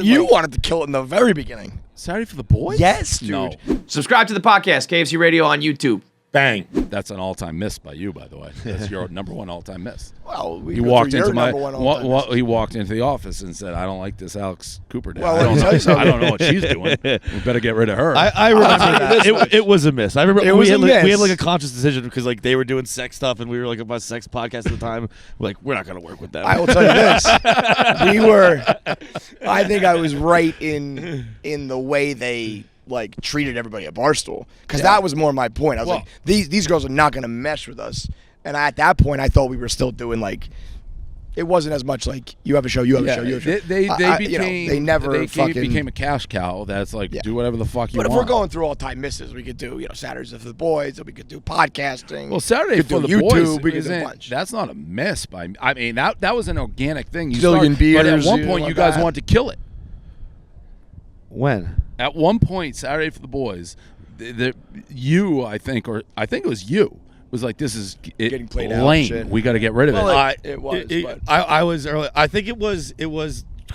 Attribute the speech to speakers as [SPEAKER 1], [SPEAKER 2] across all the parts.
[SPEAKER 1] You wanted to kill it in the very beginning.
[SPEAKER 2] Saturday for the boys?
[SPEAKER 1] Yes, dude.
[SPEAKER 2] No.
[SPEAKER 3] Subscribe to the podcast, KFC Radio on YouTube.
[SPEAKER 2] Bang. That's an all-time miss by you, by the way. That's your number one all-time miss.
[SPEAKER 1] Well,
[SPEAKER 2] He walked into he walked into the office and said, "I don't like this Alex Cooper dad.
[SPEAKER 1] Well,
[SPEAKER 2] I don't
[SPEAKER 1] let me tell you
[SPEAKER 2] know.
[SPEAKER 1] something.
[SPEAKER 2] I don't know what she's doing. We better get rid of her."
[SPEAKER 4] I remember it was a miss. I remember
[SPEAKER 1] It was a
[SPEAKER 4] we had
[SPEAKER 1] miss.
[SPEAKER 4] like a conscious decision because like they were doing sex stuff and we were like about sex podcast at the time. We're like, we're not gonna work with them.
[SPEAKER 1] I will tell you this: I think I was right in the way they like treated everybody at Barstool, because that was more my point. I was like, these girls are not going to mesh with us. And at that point, I thought we were still doing like, it wasn't as much like you have a show, you have a show, you have a show.
[SPEAKER 2] They
[SPEAKER 1] fucking
[SPEAKER 2] became a cash cow. That's like do whatever the fuck you
[SPEAKER 1] But
[SPEAKER 2] want.
[SPEAKER 1] if we're going through all time misses, we could do Saturdays for the boys, or we could do podcasting.
[SPEAKER 2] Well, Saturday
[SPEAKER 1] we could
[SPEAKER 2] for
[SPEAKER 1] do
[SPEAKER 2] the
[SPEAKER 1] YouTube,
[SPEAKER 2] boys,
[SPEAKER 1] we could do a bunch.
[SPEAKER 2] that's not a miss by me. I mean, that was an organic thing. You
[SPEAKER 1] Zillion
[SPEAKER 2] started, but at
[SPEAKER 1] beers,
[SPEAKER 2] one point, you guys wanted to kill it.
[SPEAKER 4] When?
[SPEAKER 2] At one point, Saturday for the boys, you, I think it was you, was like, this is
[SPEAKER 1] Getting played out
[SPEAKER 2] lame.
[SPEAKER 1] shit.
[SPEAKER 2] We got to get rid of it.
[SPEAKER 1] It was. But
[SPEAKER 4] I was early. I think it was.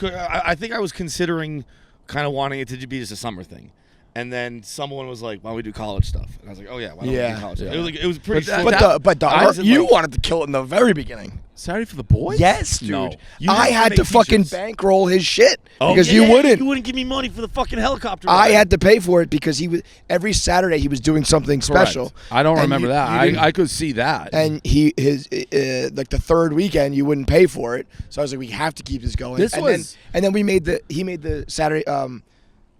[SPEAKER 4] I think I was considering kind of wanting it to be just a summer thing. And then someone was like, "Why don't we do college stuff?" And I was like, "Oh yeah, why don't we do college stuff?" It was pretty.
[SPEAKER 1] you wanted to kill it in the very beginning.
[SPEAKER 2] Saturday for the boys?
[SPEAKER 1] Yes, dude.
[SPEAKER 2] No.
[SPEAKER 1] I had to fucking bankroll his shit because
[SPEAKER 4] You
[SPEAKER 1] you wouldn't.
[SPEAKER 4] You wouldn't give me money for the fucking helicopter.
[SPEAKER 1] I had to pay for it because he was every Saturday he was doing something special.
[SPEAKER 2] I don't
[SPEAKER 1] And
[SPEAKER 2] remember
[SPEAKER 1] you-
[SPEAKER 2] that.
[SPEAKER 1] you didn't-
[SPEAKER 2] I could see that.
[SPEAKER 1] And his like the third weekend you wouldn't pay for it, so I was like, we have to keep this going. And then he made the Saturday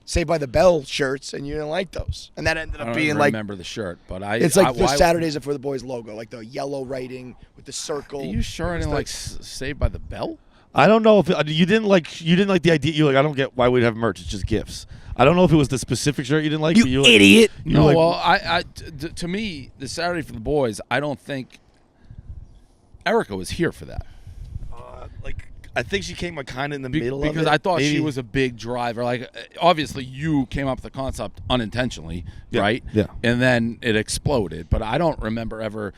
[SPEAKER 1] Saved by the Bell shirts, and you didn't like those, and that ended
[SPEAKER 2] I
[SPEAKER 1] up
[SPEAKER 2] don't
[SPEAKER 1] being
[SPEAKER 2] even
[SPEAKER 1] like
[SPEAKER 2] remember the shirt, but
[SPEAKER 1] it's like the Saturdays are for the boys logo, like the yellow writing with the circle.
[SPEAKER 2] Are you sure I didn't like Saved by the Bell?
[SPEAKER 4] I don't know if you didn't like the idea. You like, I don't get why we'd have merch. It's just gifts. I don't know if it was the specific shirt you didn't like.
[SPEAKER 1] You idiot!
[SPEAKER 2] No, well, to me, the Saturday for the boys, I don't think Erica was here for that.
[SPEAKER 4] I think she came like kind of in the middle
[SPEAKER 2] because
[SPEAKER 4] of it.
[SPEAKER 2] I thought she
[SPEAKER 4] maybe.
[SPEAKER 2] was a big driver. Like, obviously, you came up with the concept unintentionally, right?
[SPEAKER 4] Yeah.
[SPEAKER 2] And then it exploded. But I don't remember ever.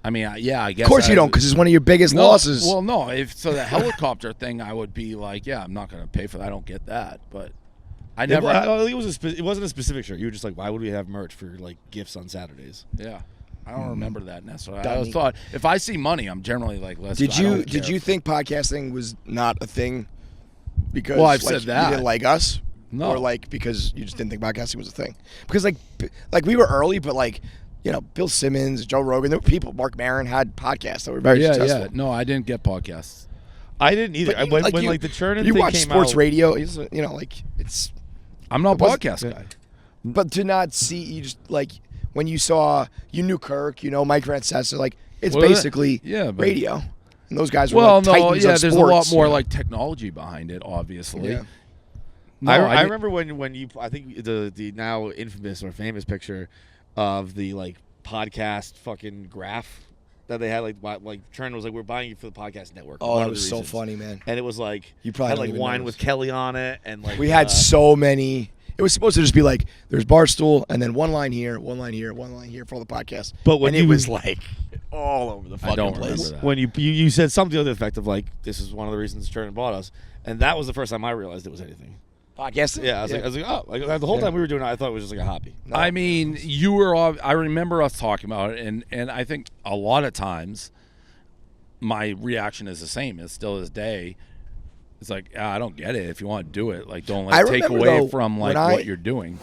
[SPEAKER 2] I mean, I guess.
[SPEAKER 1] Of course you don't, because it's one of your biggest losses.
[SPEAKER 2] Well, no. The helicopter thing, I would be like, yeah, I'm not going to pay for that. I don't get that. But I never.
[SPEAKER 4] It wasn't a specific shirt. You were just like, why would we have merch for like gifts on Saturdays?
[SPEAKER 2] Yeah. I don't remember that necessarily. I always thought if I see money, I'm generally like, let's.
[SPEAKER 1] Did you think podcasting was not a thing because
[SPEAKER 2] I've said that
[SPEAKER 1] you didn't like us?
[SPEAKER 2] No.
[SPEAKER 1] Or like because you just didn't think podcasting was a thing? Because like we were early, but like, Bill Simmons, Joe Rogan, there were people. Mark Maron had podcasts that were very successful.
[SPEAKER 2] Yeah. No, I didn't get podcasts.
[SPEAKER 4] I didn't either.
[SPEAKER 1] But
[SPEAKER 4] When
[SPEAKER 1] you
[SPEAKER 4] the churn
[SPEAKER 1] you
[SPEAKER 4] thing
[SPEAKER 1] watch
[SPEAKER 4] came
[SPEAKER 1] sports
[SPEAKER 4] out,
[SPEAKER 1] radio, it's.
[SPEAKER 2] I'm not a
[SPEAKER 1] It wasn't-
[SPEAKER 2] podcast guy.
[SPEAKER 1] But to not see, you just like when you knew Kirk, Mike Francesa, like it's basically radio. And those guys were like titans of
[SPEAKER 2] there's a
[SPEAKER 1] sports,
[SPEAKER 2] lot more like technology behind it, obviously.
[SPEAKER 1] Yeah.
[SPEAKER 4] No, I remember when you I think the now infamous or famous picture of the like podcast fucking graph that they had, like Churn was like, we're buying you for the podcast network.
[SPEAKER 1] Oh, that was so funny, man.
[SPEAKER 4] And it was like
[SPEAKER 1] You probably
[SPEAKER 4] had
[SPEAKER 1] don't
[SPEAKER 4] like
[SPEAKER 1] even
[SPEAKER 4] Wine
[SPEAKER 1] know
[SPEAKER 4] with
[SPEAKER 1] this.
[SPEAKER 4] Kelly on it, and like
[SPEAKER 1] We had so many. It was supposed to just be like there's Barstool and then one line here, one line here, one line here for all the podcasts.
[SPEAKER 4] But when
[SPEAKER 1] it was like all over the fucking
[SPEAKER 2] don't
[SPEAKER 1] place.
[SPEAKER 2] remember that.
[SPEAKER 4] when you said something to the effect of like, this is one of the reasons Churn bought us, and that was the first time I realized it was anything.
[SPEAKER 1] Podcasting?
[SPEAKER 4] Yeah, I was like, oh, like the whole time we were doing it, I thought it was just like a hobby.
[SPEAKER 1] No.
[SPEAKER 2] I mean, you were. I remember us talking about it, and I think a lot of times my reaction is the same. It's still this day. It's like, I don't get it. If you want to do it, like, don't
[SPEAKER 1] I
[SPEAKER 2] take
[SPEAKER 1] remember,
[SPEAKER 2] away
[SPEAKER 1] though,
[SPEAKER 2] from like
[SPEAKER 1] when
[SPEAKER 2] what you're doing.